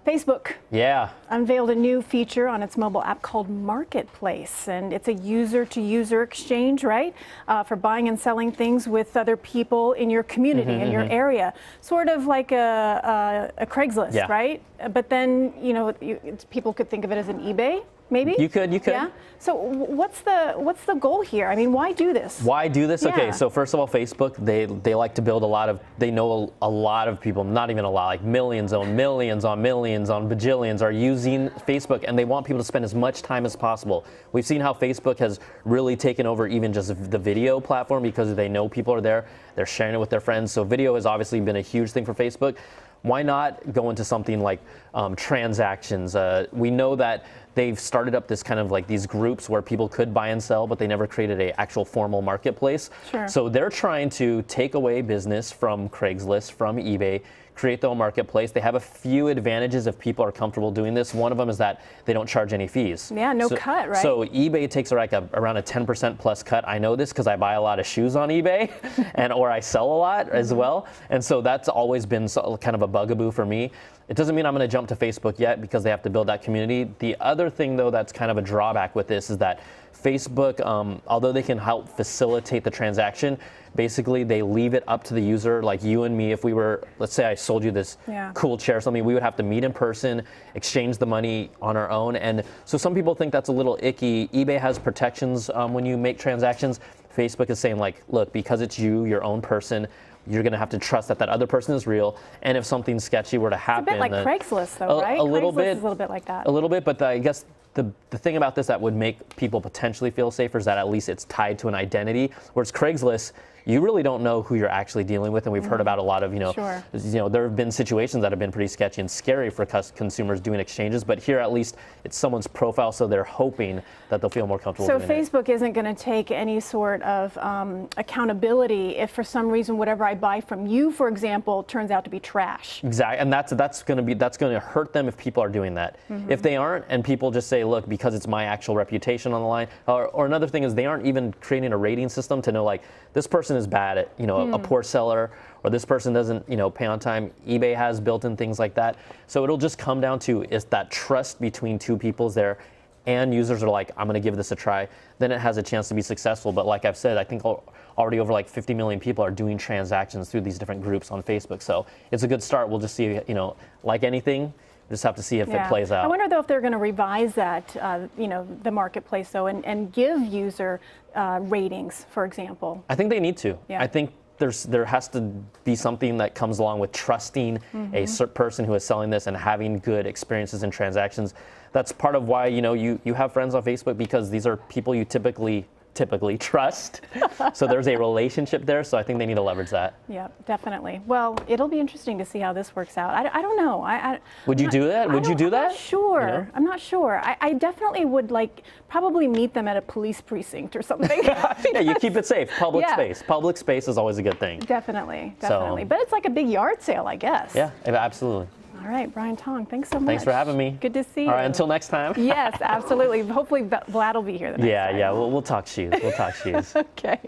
Facebook Yeah. unveiled a new feature on its mobile app called Marketplace, and it's a user-to-user exchange, right, for buying and selling things with other people in your community, in your area, sort of like a Craigslist, right? But then, you know, people could think of it as an eBay. Maybe you could. Yeah. So what's the goal here? I mean, why do this? Why do this? Yeah. Okay, so first of all, Facebook, they like to build they know a lot of people, not even a lot, like millions on bajillions are using Facebook, and they want people to spend as much time as possible. We've seen how Facebook has really taken over even just the video platform because they know people are there. They're sharing it with their friends. So video has obviously been a huge thing for Facebook. Why not go into something like transactions? We know that they've started up this kind of like these groups where people could buy and sell, but they never created an actual formal marketplace. Sure. So they're trying to take away business from Craigslist, from eBay, create their own marketplace. They have a few advantages if people are comfortable doing this. One of them is that they don't charge any fees. Yeah, no cut, right? So eBay takes like around a 10% plus cut. I know this because I buy a lot of shoes on eBay or I sell a lot as well. And so that's always been kind of a bugaboo for me. It doesn't mean I'm going to jump to Facebook yet because they have to build that community. The other thing, though, that's kind of a drawback with this is that Facebook, although they can help facilitate the transaction, basically they leave it up to the user, like you and me. If we were, let's say I sold you this cool chair or something, we would have to meet in person, exchange the money on our own. And so some people think that's a little icky. eBay has protections when you make transactions. Facebook is saying, like, look, because it's you, your own person, you're going to have to trust that that other person is real. And if something sketchy were to happen, it's a bit like Craigslist, though, right? A little Craigslist bit, is a little bit like that. A little bit, but I guess the thing about this that would make people potentially feel safer is that at least it's tied to an identity. Whereas Craigslist, you really don't know who you're actually dealing with, and we've heard about a lot of, there have been situations that have been pretty sketchy and scary for consumers doing exchanges, but here at least it's someone's profile, so they're hoping that they'll feel more comfortable So doing Facebook isn't going to take any sort of accountability if for some reason whatever I buy from you, for example, turns out to be trash. Exactly, and that's going to hurt them if people are doing that. If they aren't, and people just say, look, because it's my actual reputation on the line, or another thing is they aren't even creating a rating system to know, like, this person is bad at, a poor seller, or this person doesn't, pay on time. eBay has built-in things like that. So it'll just come down to, is that trust between two people's there, and users are like, I'm going to give this a try, then it has a chance to be successful. But like I've said, I think already over like 50 million people are doing transactions through these different groups on Facebook. So it's a good start. We'll just see, like anything, just have to see if it plays out. I wonder, though, if they're going to revise that, the marketplace, though, and give user ratings, for example. I think they need to. Yeah. I think there has to be something that comes along with trusting a certain person who is selling this and having good experiences in transactions. That's part of why, you have friends on Facebook, because these are people you typically trust. So there's a relationship there. So I think they need to leverage that. Yeah, definitely. Well, it'll be interesting to see how this works out. I don't know. Would you do that? Would you do that? I'm not sure. I'm not sure. I definitely would probably meet them at a police precinct or something. Yeah, you keep it safe. Public space. Public space is always a good thing. Definitely. So, but it's like a big yard sale, I guess. Yeah, absolutely. All right, Brian Tong, thanks so much. Thanks for having me. Good to see you. All right, until next time. Yes, absolutely. Hopefully Vlad will be here the next time. Yeah, we'll talk shoes. We'll talk shoes. Okay.